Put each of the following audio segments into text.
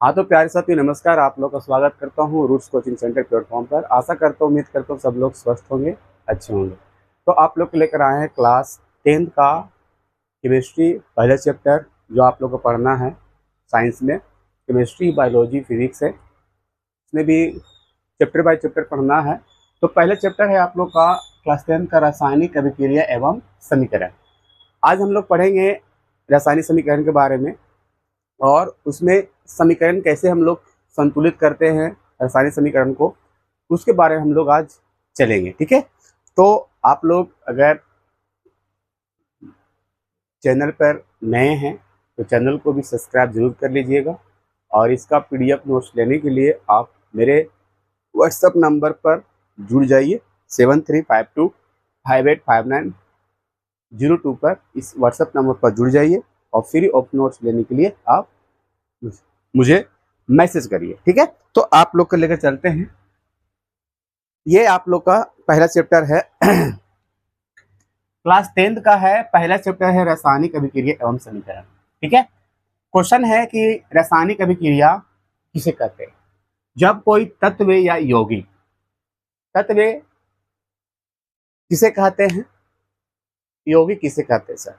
हाँ तो प्यारे साथियों नमस्कार। आप लोग का स्वागत करता हूँ रूट्स कोचिंग सेंटर प्लेटफॉर्म पर। आशा करता हूँ, उम्मीद करता हूँ सब लोग स्वस्थ होंगे, अच्छे होंगे। तो आप लोग को लेकर आए हैं क्लास 10th का केमिस्ट्री पहला चैप्टर, जो आप लोग को पढ़ना है। साइंस में केमिस्ट्री, बायोलॉजी, फिजिक्स है, इसमें भी चैप्टर बाय चैप्टर पढ़ना है। तो पहला चैप्टर है आप लोग का क्लास 10th का रासायनिक अभिक्रिया एवं समीकरण। आज हम लोग पढ़ेंगे रासायनिक समीकरण के बारे में, और उसमें समीकरण कैसे हम लोग संतुलित करते हैं रासायनिक समीकरण को, उसके बारे में हम लोग आज चलेंगे। ठीक है, तो आप लोग अगर चैनल पर नए हैं तो चैनल को भी सब्सक्राइब जरूर कर लीजिएगा, और इसका पीडीएफ नोट्स लेने के लिए आप मेरे व्हाट्सएप नंबर पर जुड़ जाइए 7352585902 पर। इस व्हाट्सएप नंबर पर जुड़ जाइए और फ्री ऑफ नोट्स लेने के लिए आप मुझे मैसेज करिए। ठीक है, तो आप लोग को लेकर चलते हैं। ये आप लोग का पहला चैप्टर है क्लास 10th का है, पहला चैप्टर है रासायनिक अभिक्रिया एवं समीकरण। ठीक है, क्वेश्चन है कि रासायनिक अभिक्रिया किसे कहते हैं। जब कोई तत्व या यौगिक, तत्व किसे कहते हैं, यौगिक किसे कहते हैं सर।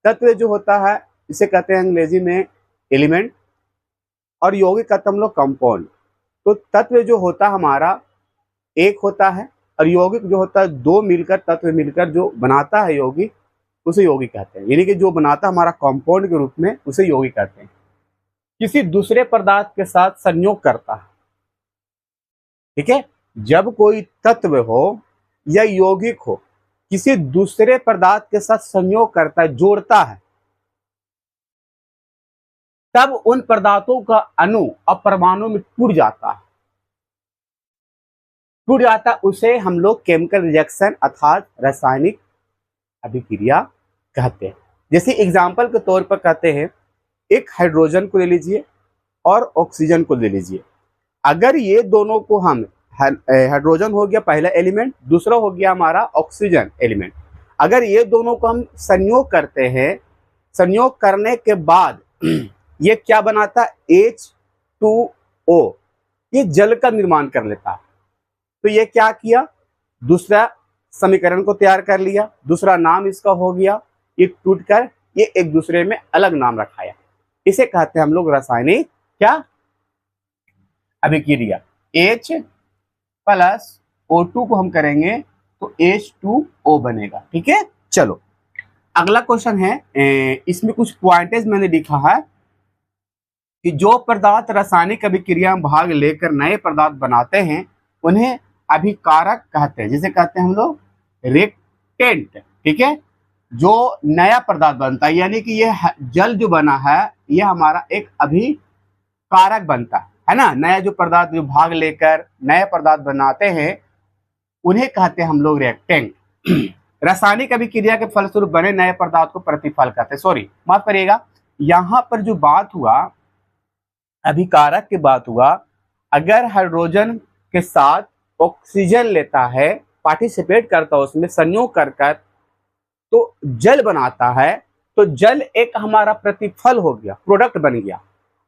तत्व जो होता है इसे कहते हैं अंग्रेजी में एलिमेंट, और यौगिक कहते हैं हम लोग कंपाउंड। तो तत्व जो होता है हमारा एक होता है, और यौगिक जो होता है दो मिलकर, तत्व मिलकर जो बनाता है यौगिक, उसे यौगिक कहते हैं। यानी कि जो बनाता है हमारा कंपाउंड के रूप में, उसे यौगिक कहते हैं। किसी दूसरे पदार्थ के साथ संयोग करता है। ठीक है, जब कोई तत्व हो या यौगिक हो, किसी दूसरे पदार्थ के साथ संयोग करता है, जोड़ता है, तब उन पदार्थों का अणु और परमाणु में टूट जाता है। टूट जाता, उसे हम लोग केमिकल रिएक्शन अर्थात रासायनिक अभिक्रिया कहते हैं। जैसे एग्जाम्पल के तौर पर कहते हैं, एक हाइड्रोजन को ले लीजिए और ऑक्सीजन को ले लीजिए। अगर ये दोनों को हम, हाइड्रोजन हो गया पहला एलिमेंट, दूसरा हो गया हमारा ऑक्सीजन एलिमेंट, अगर ये दोनों को हम संयोग करते हैं, संयोग करने के बाद ये क्या बनाता है, H2O, ये जल का निर्माण कर लेता है। तो ये क्या किया, दूसरा समीकरण को तैयार कर लिया, दूसरा नाम इसका हो गया, ये टूटकर ये एक दूसरे में अलग नाम रखाया। इसे कहते हैं हम लोग रासायनिक क्या अभिक्रिया। H प्लस O2 को हम करेंगे तो H2O बनेगा। ठीक है, चलो अगला क्वेश्चन है। इसमें कुछ पॉइंटेज मैंने लिखा है कि जो पदार्थ रासायनिक अभिक्रिया में भाग लेकर नए पदार्थ बनाते हैं उन्हें अभिकारक कहते हैं। जिसे कहते हैं हम लोग रिएक्टेंट। ठीक है, जो नया पदार्थ बनता है, यानी कि ये जल जो बना है ये हमारा एक अभिकारक बनता है ना। नया जो पदार्थ जो भाग लेकर नए पदार्थ बनाते हैं उन्हें कहते हैं हम लोग रिएक्टेंट। रासायनिक अभिक्रिया के फलस्वरूप बने नए पदार्थ को प्रतिफल कहते हैं। सॉरी, माफ करिएगा, यहां पर जो बात हुआ अभिकारक की बात हुआ, अगर हाइड्रोजन के साथ ऑक्सीजन लेता है, पार्टिसिपेट करता है उसमें, संयोग कर कर तो जल बनाता है, तो जल एक हमारा प्रतिफल हो गया, प्रोडक्ट बन गया,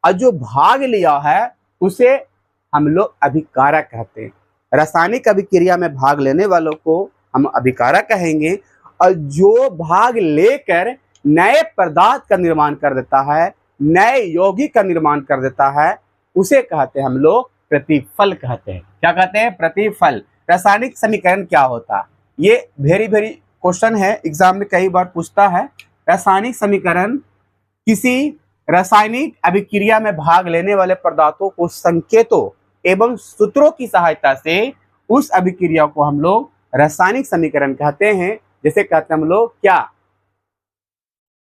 और जो भाग लिया है उसे हम लोग अभिकारक कहते हैं। रासायनिक अभिक्रिया में भाग लेने वालों को हम अभिकारक कहेंगे, और जो भाग लेकर नए पदार्थ का निर्माण कर देता है, नए यौगिक का निर्माण कर देता है, उसे कहते हैं हम लोग प्रतिफल कहते हैं। क्या कहते हैं, प्रतिफल। रासायनिक समीकरण क्या होता है, ये वेरी वेरी क्वेश्चन है, एग्जाम में कई बार पूछता है। रासायनिक समीकरण किसी रासायनिक अभिक्रिया में भाग लेने वाले पदार्थों को संकेतों एवं सूत्रों की सहायता से उस अभिक्रिया को हम लोग रासायनिक समीकरण कहते हैं। जैसे कहते हैं हम लोग क्या,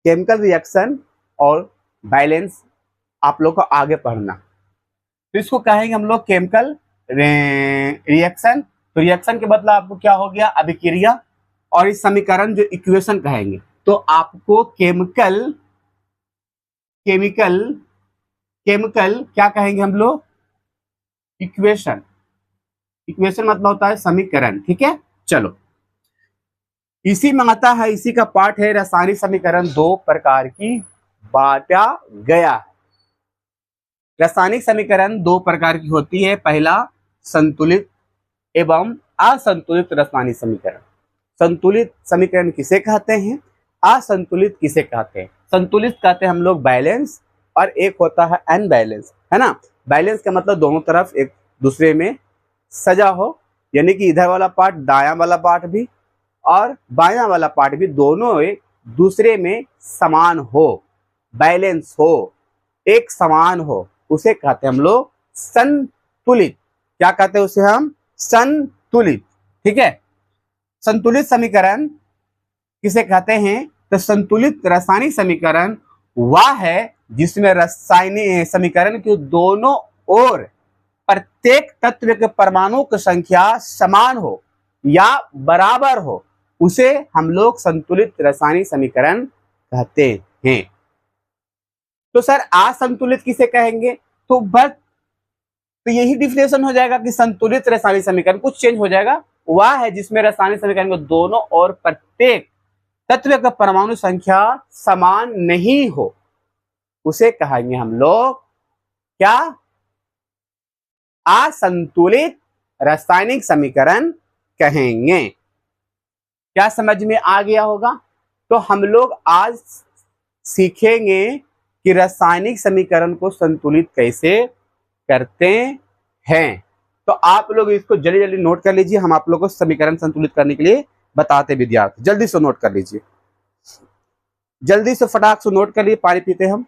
केमिकल रिएक्शन और बैलेंस आप लोग को आगे पढ़ना, तो इसको कहेंगे हम लोग केमिकल रिएक्शन। तो रिएक्शन के बदला आपको क्या हो गया, अभिक्रिया, और इस समीकरण जो इक्वेशन कहेंगे, तो आपको केमिकल केमिकल केमिकल क्या कहेंगे हम लोग, इक्वेशन। इक्वेशन मतलब होता है समीकरण। ठीक है, चलो इसी में आता है, इसी का पार्ट है रासायनिक समीकरण दो प्रकार की बांटा गया है। रासायनिक समीकरण दो प्रकार की होती है, पहला संतुलित एवं असंतुलित रासायनिक समीकरण। संतुलित समीकरण किसे कहते हैं, असंतुलित किसे कहते हैं? संतुलित कहते हैं हम लोग बैलेंस, और एक होता है अनबैलेंस, है ना। बैलेंस का मतलब दोनों तरफ एक दूसरे में सजा हो, यानी कि इधर वाला पार्ट दायां वाला पार्ट भी और बायां वाला पार्ट भी दोनों एक दूसरे में समान हो, बैलेंस हो, एक समान हो, उसे कहते हैं हम लोग संतुलित। क्या कहते हैं उसे हम? संतुलित। ठीक है। संतुलित समीकरण किसे कहते हैं? तो संतुलित रासायनिक समीकरण वह है जिसमें रासायनिक समीकरण के दोनों ओर प्रत्येक तत्व के परमाणु की संख्या समान हो या बराबर हो, उसे हम लोग संतुलित रासायनिक समीकरण कहते हैं। तो सर असंतुलित किसे कहेंगे? तो बस तो यही डिफिनेशन हो जाएगा कि संतुलित रासायनिक समीकरण, कुछ चेंज हो जाएगा, वह है जिसमें रासायनिक समीकरण के दोनों और प्रत्येक तत्व का परमाणु संख्या समान नहीं हो, उसे कहेंगे हम लोग क्या? असंतुलित रासायनिक समीकरण कहेंगे। क्या समझ में आ गया होगा? तो हम लोग आज सीखेंगे कि रासायनिक समीकरण को संतुलित कैसे करते हैं। तो आप लोग इसको जल्दी जल्दी नोट कर लीजिए, हम आप लोग को समीकरण संतुलित करने के लिए बताते विद्यार्थी। जल्दी से नोट कर लीजिए, जल्दी से फटाक से नोट कर लीजिए, पानी पीते हम।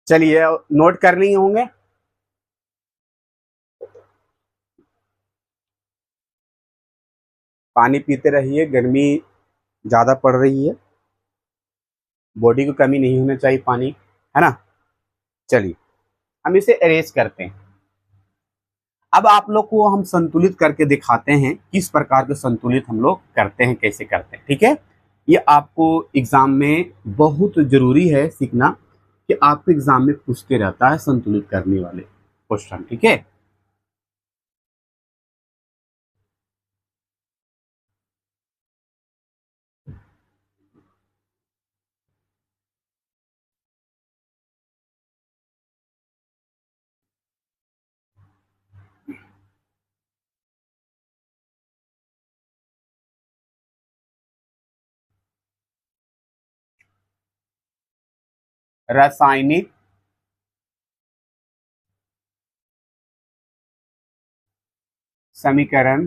चलिए नोट कर लिए होंगे। पानी पीते रहिए, गर्मी ज्यादा पड़ रही है, बॉडी को कमी नहीं होना चाहिए पानी, है ना। चलिए हम इसे अरेंज करते हैं। अब आप लोग को हम संतुलित करके दिखाते हैं किस प्रकार के संतुलित हम लोग करते हैं, कैसे करते हैं। ठीक है, ये आपको एग्जाम में बहुत जरूरी है सीखना, कि आपको एग्जाम में पूछते रहता है संतुलित करने वाले क्वेश्चन। ठीक है, रासायनिक समीकरण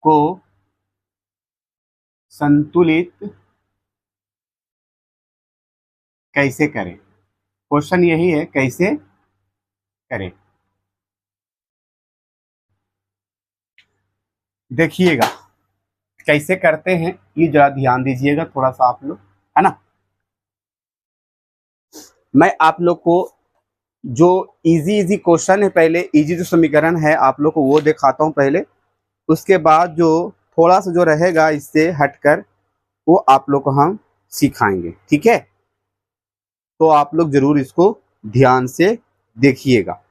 को संतुलित कैसे करें? क्वेश्चन यही है, कैसे करें। देखिएगा कैसे करते हैं, ये जरा ध्यान दीजिएगा थोड़ा सा आप लोग, है ना। मैं आप लोग को जो इजी इजी क्वेश्चन है, पहले इजी जो समीकरण है आप लोग को वो दिखाता हूं पहले, उसके बाद जो थोड़ा सा जो रहेगा इससे हटकर वो आप लोग को हम सिखाएंगे। ठीक है, तो आप लोग जरूर इसको ध्यान से देखिएगा।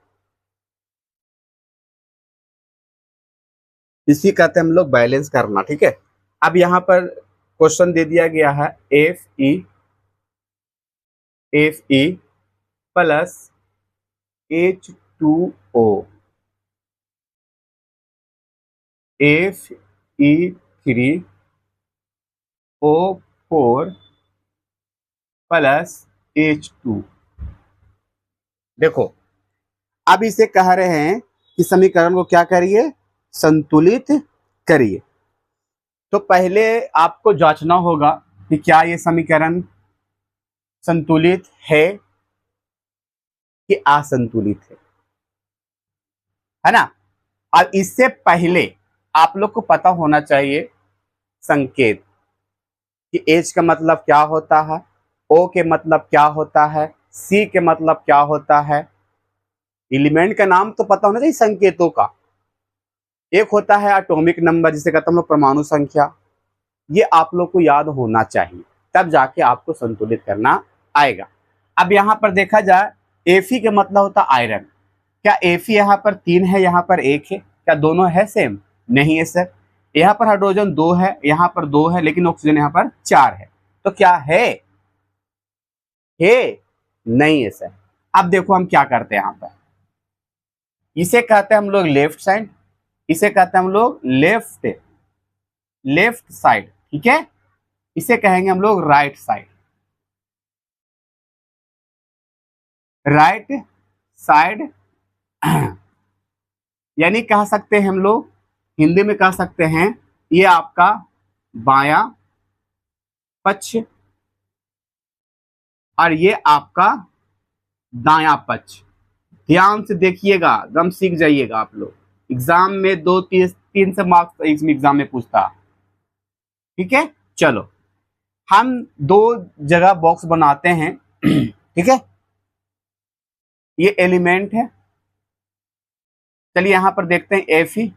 इसी कहते हैं हम लोग बैलेंस करना। ठीक है, अब यहाँ पर क्वेश्चन दे दिया गया है Fe plus H2O, Fe3O4 plus H2। देखो अब इसे कह रहे हैं कि समीकरण को क्या करिए? संतुलित करिए। तो पहले आपको जांचना होगा कि क्या ये समीकरण संतुलित है कि असंतुलित है ना। अब इससे पहले आप लोग को पता होना चाहिए संकेत, कि एच का मतलब क्या होता है, ओ के मतलब क्या होता है, सी के मतलब क्या होता है। एलिमेंट का नाम तो पता होना चाहिए संकेतों का। एक होता है एटॉमिक नंबर जिसे कहते हैं हम लोग परमाणु संख्या, ये आप लोग को याद होना चाहिए, तब जाके आपको संतुलित करना आएगा। अब यहाँ पर देखा जाए Fe का मतलब होता है आयरन। क्या Fe यहाँ पर 3 है, यहाँ पर 1 है, क्या दोनों है सेम? नहीं है सर। यहाँ पर हाइड्रोजन 2 है, यहाँ पर 2 है, लेकिन ऑक्सीजन यहाँ पर 4 है, तो क्या है? नहीं है सर। अब देखो हम क्या करते हैं यहाँ पर, इसे कहते हैं हम लोग लेफ्ट साइड, इसे कहते हैं हम लोग लेफ्ट साइड, ठीक है। इसे कहेंगे हम लोग राइट साइड, राइट साइड यानी कह सकते हैं हम लोग, हिंदी में कह सकते हैं ये आपका बायां पक्ष और ये आपका दायां पक्ष। ध्यान से देखिएगा, गम सीख जाइएगा आप लोग, एग्जाम में 2-3 से मार्क्स इसमें एग्जाम में पूछता, ठीक है। चलो हम 2 जगह बॉक्स बनाते हैं ठीक है, ये एलिमेंट है। चलिए यहां पर देखते हैं Fe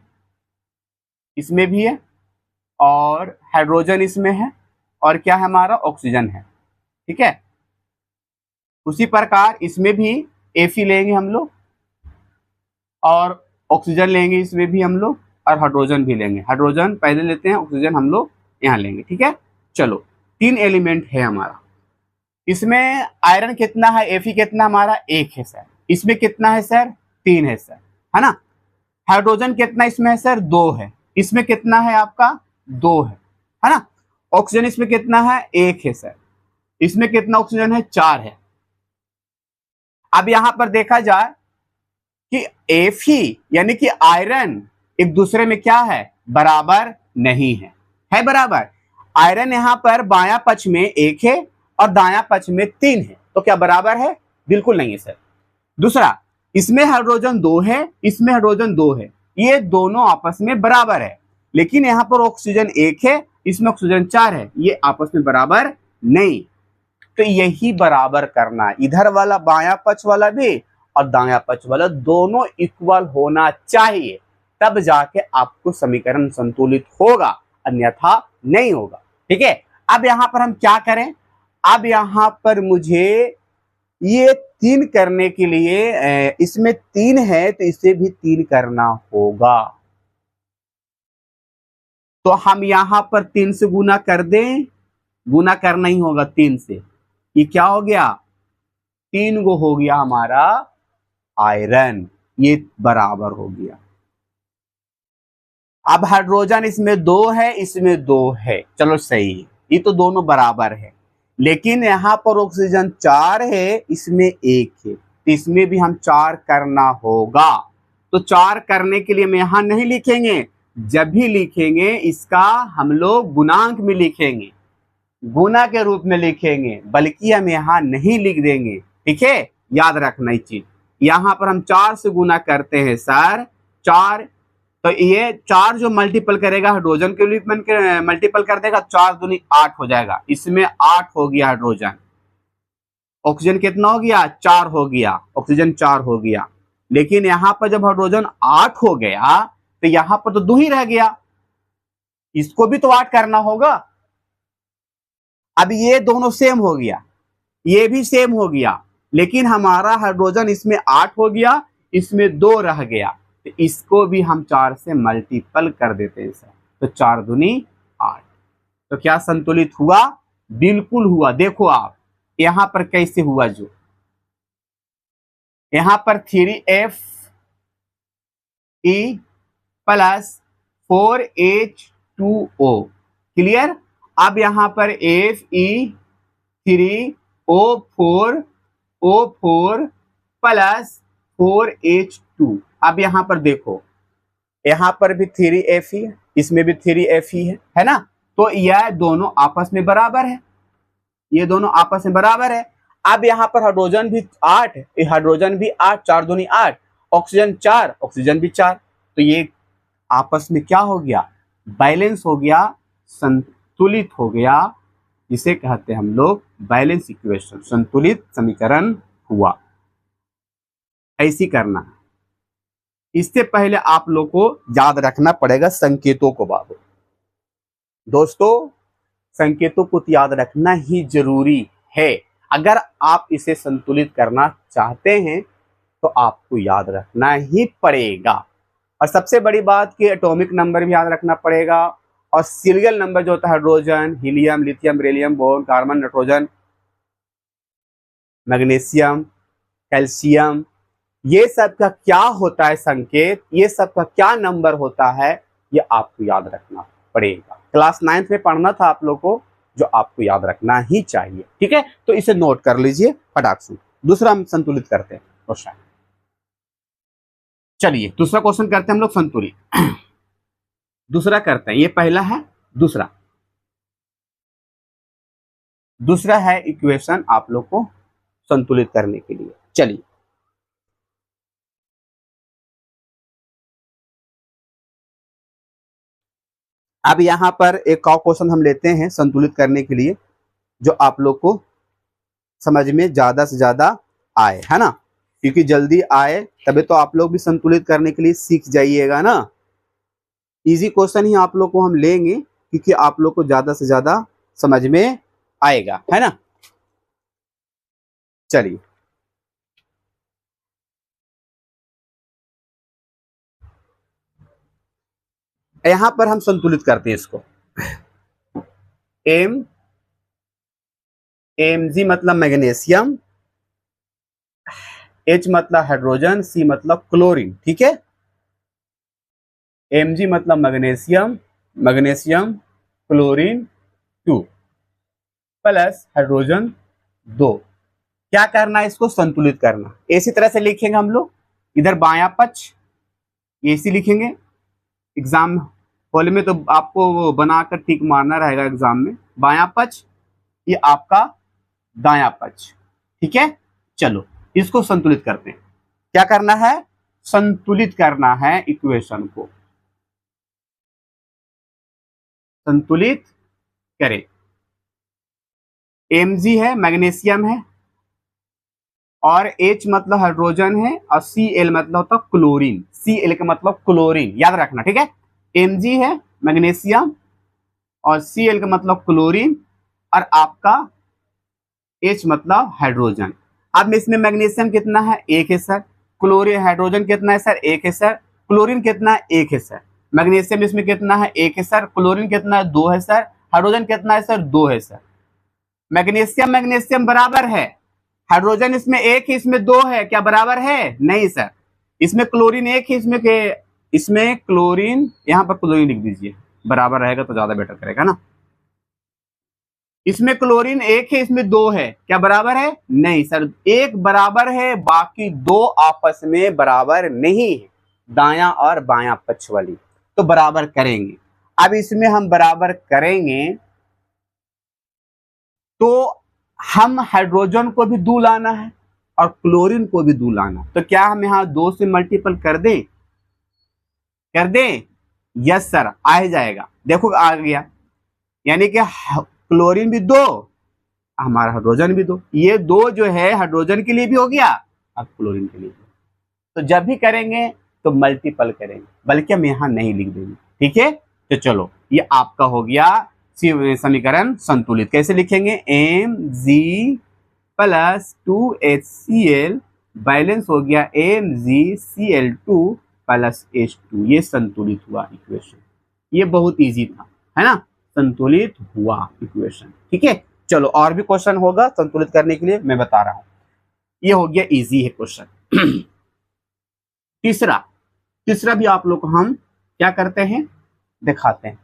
इसमें भी है और हाइड्रोजन इसमें है और क्या है हमारा ऑक्सीजन है, ठीक है। उसी प्रकार इसमें भी Fe लेंगे हम लोग और ऑक्सीजन लेंगे इसमें भी हम लोग और हाइड्रोजन भी लेंगे। हाइड्रोजन पहले लेते हैं, ऑक्सीजन हम लोग यहाँ लेंगे, ठीक है। चलो 3 एलिमेंट है हमारा। इसमें आयरन कितना है, Fe कितना हमारा 1 है सर। इसमें कितना है सर, 3 है सर, है ना। हाइड्रोजन कितना इसमें है सर, 2 है। इसमें कितना है आपका, 2 है ना। ऑक्सीजन इसमें कितना है, 1 है सर। इसमें कितना ऑक्सीजन है, 4 है। अब यहां पर देखा जाए कि Fe यानी कि आयरन एक दूसरे में क्या है, बराबर नहीं है बराबर। आयरन यहां पर बायां पक्ष में 1 है और दायां पक्ष में 3 है, तो क्या बराबर है, बिल्कुल नहीं है सर। दूसरा, इसमें हाइड्रोजन 2 है, इसमें हाइड्रोजन 2 है, ये दोनों आपस में बराबर है। लेकिन यहां पर ऑक्सीजन 1 है, इसमें ऑक्सीजन 4 है, ये आपस में बराबर नहीं। तो यही बराबर करना, इधर वाला बायां पक्ष वाला भी और दायां पक्ष वाला दोनों इक्वल होना चाहिए, तब जाके आपको समीकरण संतुलित होगा, अन्यथा नहीं होगा, ठीक है। अब यहां पर हम क्या करें, अब यहां पर मुझे ये 3 करने के लिए, इसमें 3 है तो इसे भी 3 करना होगा, तो हम यहां पर 3 से गुना कर दें, गुना करना ही होगा 3 से। ये क्या हो गया, 3 गो हो गया हमारा आयरन, ये बराबर हो गया। अब हाइड्रोजन इसमें 2 है, इसमें 2 है, चलो सही है, ये तो दोनों बराबर है। लेकिन यहां पर ऑक्सीजन 4 है, इसमें 1 है, तो इसमें भी हम 4 करना होगा। तो 4 करने के लिए हम यहां नहीं लिखेंगे, जब भी लिखेंगे इसका हम लोग गुणांक में लिखेंगे, गुना के रूप में लिखेंगे, बल्कि हम यहाँ नहीं लिख देंगे, ठीक है। याद रखना ये चीज, यहां पर हम 4 से गुना करते हैं सर, 4, तो ये 4 जो मल्टीपल करेगा हाइड्रोजन के लिए मल्टीपल कर देगा, 4 दूनी 8 हो जाएगा, इसमें 8 हो गया हाइड्रोजन। ऑक्सीजन कितना हो गया, 4 हो गया, ऑक्सीजन 4 हो गया। लेकिन यहां पर जब हाइड्रोजन 8 हो गया तो यहां पर तो 2 ही रह गया, इसको भी तो 8 करना होगा। अब ये दोनों सेम हो गया, ये भी सेम हो गया, लेकिन हमारा हाइड्रोजन इसमें 8 हो गया, इसमें 2 रह गया, तो इसको भी हम 4 से मल्टीपल कर देते हैं सर, तो 4 दूनी 8। तो क्या संतुलित हुआ, बिल्कुल हुआ। देखो आप यहां पर कैसे हुआ, जो यहां पर 3Fe प्लस 4H2O, क्लियर। अब यहां पर Fe3O4 प्लस 4H2। अब यहां पर देखो, यहां पर भी 3Fe है, इसमें भी 3Fe है ना, तो यह दोनों आपस में बराबर है, ये दोनों आपस में बराबर है। अब यहां पर हाइड्रोजन भी 8, हाइड्रोजन भी 8, 4 दूनी 8, ऑक्सीजन 4, ऑक्सीजन भी 4, तो ये आपस में क्या हो गया, बैलेंस हो गया, संतुलित हो गया, जिसे कहते हैं हम लोग बैलेंस इक्वेशन, संतुलित समीकरण हुआ। ऐसी करना है। इससे पहले आप लोग को याद रखना पड़ेगा संकेतों को। बाबू दोस्तों, संकेतों को याद रखना ही जरूरी है। अगर आप इसे संतुलित करना चाहते हैं तो आपको याद रखना ही पड़ेगा। और सबसे बड़ी बात कि एटॉमिक नंबर भी याद रखना पड़ेगा, और सीरियल नंबर जो होता है hydrogen, helium, lithium, beryllium, boron, carbon, nitrogen, magnesium, calcium, ये सब का क्या होता है संकेत, ये सब का क्या नंबर होता है, ये आपको याद रखना पड़ेगा। क्लास 9th में पढ़ना था आप लोग को, जो आपको याद रखना ही चाहिए। ठीक है, तो इसे नोट कर लीजिए फटाक से। दूसरा हम संतुलित करते हैं क्वेश्चन। चलिए दूसरा क्वेश्चन करते हैं हम लोग संतुलित। दूसरा करते हैं, ये पहला है, दूसरा है इक्वेशन आप लोग को संतुलित करने के लिए। चलिए अब यहां पर एक और क्वेश्चन हम लेते हैं संतुलित करने के लिए, जो आप लोग को समझ में ज्यादा से ज्यादा आए, है ना, क्योंकि जल्दी आए तभी तो आप लोग भी संतुलित करने के लिए सीख जाइएगा ना। इजी क्वेश्चन ही आप लोग को हम लेंगे, क्योंकि आप लोग को ज्यादा से ज्यादा समझ में आएगा, है ना। चलिए यहां पर हम संतुलित करते हैं इसको। Mg मतलब मैग्नीशियम, H मतलब हाइड्रोजन, C मतलब क्लोरीन। ठीक है, Mg मतलब मैग्नीशियम क्लोरीन 2 प्लस हाइड्रोजन 2। क्या करना है, इसको संतुलित करना। इसी तरह से लिखेंगे हम लोग, इधर बायां पक्ष ऐसी लिखेंगे। एग्जाम हॉल में तो आपको बनाकर ठीक मारना रहेगा एग्जाम में। बायां पक्ष ये आपका दायां पक्ष। ठीक है, चलो इसको संतुलित करते हैं। क्या करना है, संतुलित करना है इक्वेशन को, संतुलित करें। Mg है मैग्नीशियम है, और H मतलब हाइड्रोजन है, और Cl मतलब होता है क्लोरीन। Cl का मतलब क्लोरीन, याद रखना। ठीक है, Mg है मैग्नीशियम और Cl का मतलब क्लोरीन, और आपका H मतलब हाइड्रोजन। अब इसमें मैग्नीशियम कितना है, 1 है सर। क्लोरीन हाइड्रोजन कितना है सर, 1 है सर। क्लोरीन कितना है, 1 है सर। मैग्नीशियम इसमें कितना है, 1 है सर। क्लोरीन कितना है, 2 है सर। हाइड्रोजन कितना है सर, 2 है सर। मैग्नीशियम मैग्नीशियम बराबर है, हाइड्रोजन इसमें 1 है, इसमें 2 है, क्या बराबर है, नहीं सर। इसमें क्लोरीन 1 है, इसमें क्लोरीन, यहां पर क्लोरीन लिख दीजिए, बराबर रहेगा तो ज्यादा बेटर करेगा ना। इसमें क्लोरीन 1 है, इसमें 2 है, क्या बराबर है, नहीं सर। 1 बराबर है, बाकी 2 आपस में बराबर नहीं है, दायां और बायां पक्ष वाली, तो बराबर करेंगे। अब इसमें हम बराबर करेंगे तो हम हाइड्रोजन को भी 2 लाना है और क्लोरीन को भी 2 लाना, तो क्या हम यहाँ 2 से मल्टीपल कर दें, यस सर, आ ही जाएगा। देखो आ गया, यानी कि क्लोरीन भी 2, हमारा हाइड्रोजन भी 2। ये 2 जो है हाइड्रोजन के लिए भी हो गया, अब क्लोरीन के लिए भी। तो जब भी करेंगे तो मल्टीपल करेंगे, बल्कि हम यहाँ नहीं लिख देंगे। ठीक है, तो चलो ये आपका हो गया समीकरण संतुलित। कैसे लिखेंगे, Mg प्लस 2HCl बैलेंस हो गया MgCl2 प्लस H2, ये संतुलित हुआ इक्वेशन। ये बहुत इजी था, है ना, संतुलित हुआ इक्वेशन। ठीक है, चलो और भी क्वेश्चन होगा संतुलित करने के लिए, मैं बता रहा हूं। ये हो गया इजी है क्वेश्चन। तीसरा भी आप लोग को हम क्या करते हैं, दिखाते हैं।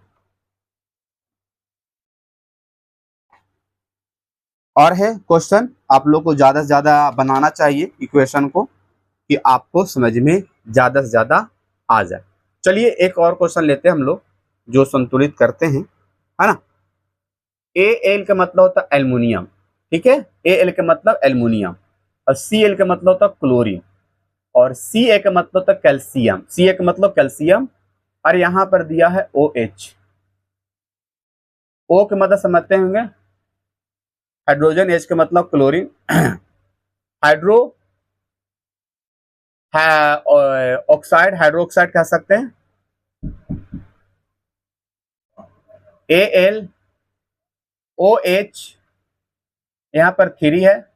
और है क्वेश्चन, आप लोग को ज्यादा से ज्यादा बनाना चाहिए इक्वेशन को, कि आपको समझ में ज्यादा से ज्यादा आ जाए। चलिए एक और क्वेश्चन लेते हैं हम लोग, जो संतुलित करते हैं, है ना। Al का मतलब होता है एल्युमिनियम। ठीक है, Al का मतलब एल्युमिनियम, और Cl का मतलब होता है क्लोरीन, और Ca का मतलब होता है कैल्शियम। Ca का मतलब कैल्शियम, और यहां पर दिया है OH। O के मतलब समझते होंगे, हाइड्रोजन H का मतलब chlorine, hydro oxide, hydro oxide कह सकते हैं, AlOH यहाँ पर 3 है,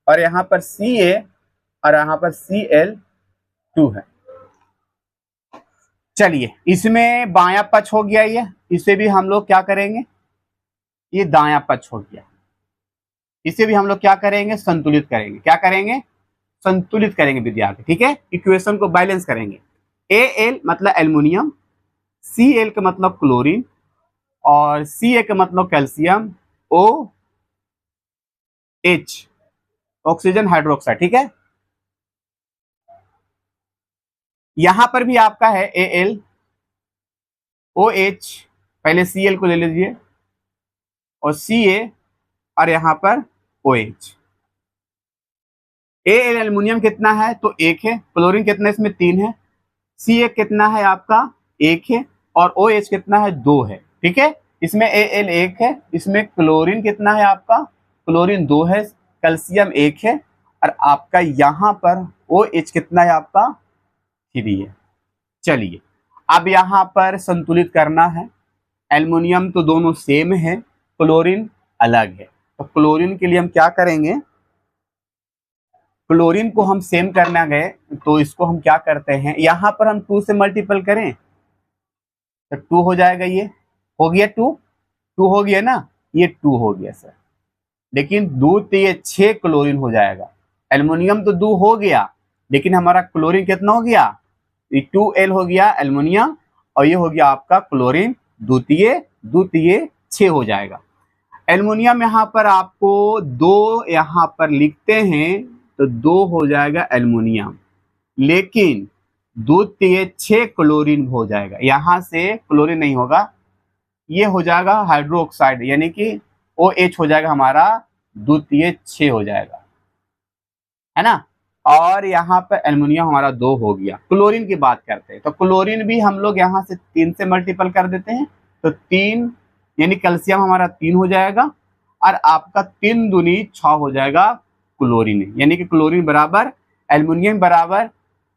और यहाँ पर Ca और यहाँ पर Cl2 है। चलिए इसमें बायां पक्ष हो गया, ये इसे भी हम लोग क्या करेंगे, ये दायां पक्ष हो गया, इसे भी हम लोग क्या करेंगे, संतुलित करेंगे। क्या करेंगे, संतुलित करेंगे विद्यार्थी, ठीक है, इक्वेशन को बैलेंस करेंगे। Al मतलब एल्युमिनियम, Cl का मतलब क्लोरीन, और Ca का मतलब कैल्शियम, OH ऑक्सीजन हाइड्रोक्साइड, ठीक है। यहां पर भी आपका है Al OH, पहले Cl को ले लीजिए और Ca और यहां पर OH। Al एल्युमिनियम कितना है, तो 1 है, क्लोरीन कितना है, इसमें 3 है, Ca कितना है आपका 1 है, और OH कितना है 2 है, ठीक है। इसमें Al 1 है, इसमें क्लोरीन कितना है आपका, क्लोरीन 2 है, कैल्शियम 1 है, और आपका यहां पर OH कितना है आपका 3 है। चलिए अब यहां पर संतुलित करना है, एल्युमिनियम तो दोनों सेम है, क्लोरीन अलग है, तो क्लोरीन के लिए हम क्या करेंगे, क्लोरीन को हम सेम करना गए तो इसको हम क्या करते हैं, यहां पर हम 2 से मल्टीपल करें तो 2 हो जाएगा, ये हो गया 2 हो गया ना, ये 2 हो गया सर, लेकिन 2 तो ये 6 क्लोरीन हो जाएगा। एल्युमिनियम तो 2 हो गया, लेकिन हमारा क्लोरीन कितना हो गया, ये 2L हो गया एल्युमिनियम, और ये हो गया आपका क्लोरीन द्वितीय, द्वितीय 6 हो जाएगा। एल्युमिनियम यहाँ पर आपको 2 यहाँ पर लिखते हैं तो 2 हो जाएगा एल्युमिनियम, लेकिन द्वितीय 6 क्लोरीन हो जाएगा, यहां से क्लोरीन नहीं होगा, ये हो जाएगा हाइड्रोक्साइड, यानी कि OH हो जाएगा हमारा द्वितीय 6 हो जाएगा, है ना। और यहाँ पर एल्युमिनियम हमारा 2 हो गया। क्लोरीन की बात करते हैं तो क्लोरीन भी हम लोग यहाँ से 3 से मल्टीपल कर देते हैं, तो 3 यानी कैल्शियम हमारा 3 हो जाएगा, और आपका 3 दूनी 6 हो जाएगा क्लोरीन, यानी कि क्लोरीन बराबर एल्युमिनियम बराबर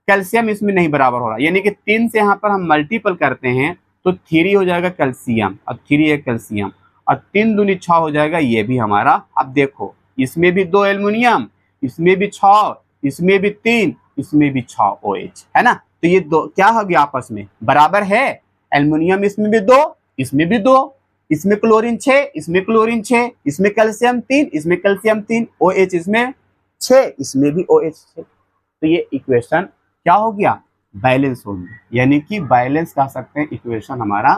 कैल्शियम, इसमें नहीं बराबर हो रहा, यानी कि 3 से यहाँ पर हम मल्टीपल करते हैं तो 3 हो जाएगा कैल्शियम, और 3 है कैल्शियम, और 3 दूनी 6 हो जाएगा, ये भी हमारा। अब देखो इसमें भी 2 एल्युमिनियम, इसमें भी 6, इसमें भी 3, इसमें भी 6 OH, है ना। तो ये दो क्या हो गया, आपस में बराबर है, एल्युमिनियम इसमें भी 2, इसमें भी 2, इसमें क्लोरीन 6, इसमें क्लोरीन 6, इसमें कैल्शियम 3, इसमें कैल्शियम 3, OH इसमें 6, इसमें भी OH 6। तो ये इक्वेशन क्या हो गया, बैलेंस हो गया, यानी कि बैलेंस कह सकते हैं इक्वेशन हमारा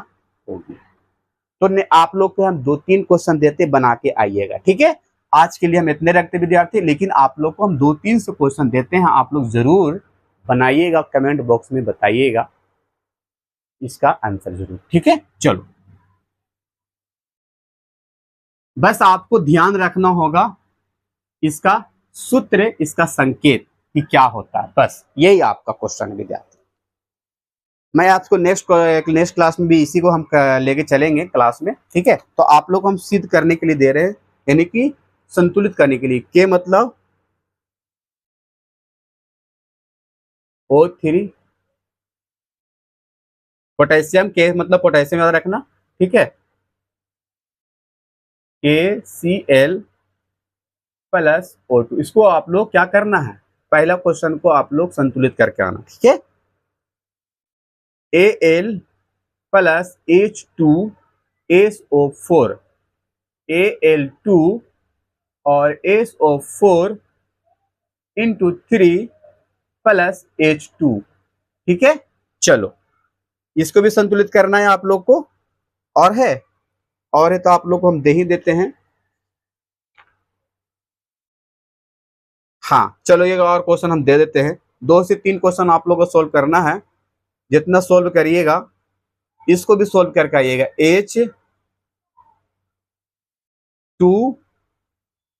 हो गया। तो आप लोग को हम 2-3 क्वेश्चन देते बना के आइएगा, ठीक है। आज के लिए हम इतने रखते विद्यार्थी, लेकिन आप लोग को हम 2-3 से क्वेश्चन देते हैं, आप लोग जरूर बनाइएगा, कमेंट बॉक्स में बताइएगा इसका आंसर जरूर, ठीक है। चलो बस आपको ध्यान रखना होगा इसका सूत्र, इसका संकेत कि क्या होता है, बस यही आपका क्वेश्चन है विद्यार्थी। मैं आपको नेक्स्ट क्लास में भी इसी को हम लेके चलेंगे क्लास में, ठीक है। तो आप लोग हम सिद्ध करने के लिए दे रहे हैं, यानी कि संतुलित करने के लिए, के मतलब O3, पोटेशियम, के मतलब पोटेशियम याद रखना, ठीक है, KCl प्लस O2, इसको आप लोग क्या करना है, पहला क्वेश्चन को आप लोग संतुलित करके आना, ठीक है। Al प्लस H2SO4, Al2 और SO4 इंटू 3 प्लस H2, ठीक है। चलो इसको भी संतुलित करना है आप लोग को, और है तो आप लोग को हम दे ही देते हैं। हाँ चलो ये और क्वेश्चन हम दे देते हैं, 2 से 3 क्वेश्चन आप लोग को सोल्व करना है, जितना सोल्व करिएगा इसको भी सोल्व करके आइएगा। H2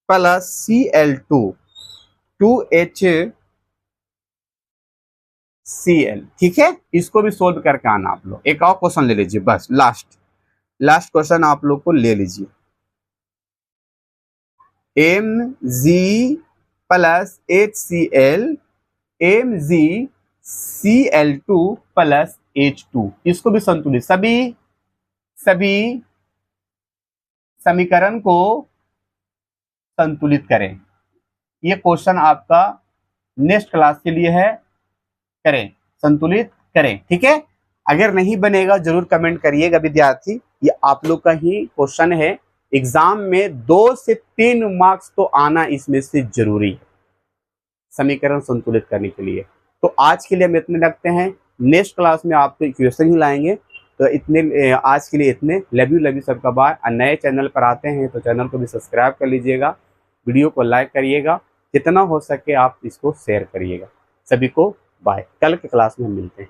प्लस Cl2 2HCl, ठीक है, इसको भी सोल्व करके आना आप लोग। एक और क्वेश्चन ले लीजिए, बस लास्ट क्वेश्चन आप लोग को ले लीजिए। Mg plus HCl MgCl2 plus H2, इसको भी संतुलित, सभी समीकरण को संतुलित करें। ये क्वेश्चन आपका नेक्स्ट क्लास के लिए है, करें, संतुलित करें, ठीक है। अगर नहीं बनेगा जरूर कमेंट करिएगा विद्यार्थी, ये आप लोग का ही क्वेश्चन है, एग्जाम में 2 से 3 मार्क्स तो आना इसमें से जरूरी है समीकरण संतुलित करने के लिए। तो आज के लिए हम इतने रखते हैं, नेक्स्ट क्लास में आपको इक्वेशन ही लाएंगे। तो इतने आज के लिए इतने, लव यू सबका बाय। नए चैनल पर आते हैं तो चैनल को भी सब्सक्राइब कर लीजिएगा, वीडियो को लाइक करिएगा, जितना हो सके आप इसको शेयर करिएगा। सभी को बाय, कल के क्लास में मिलते हैं।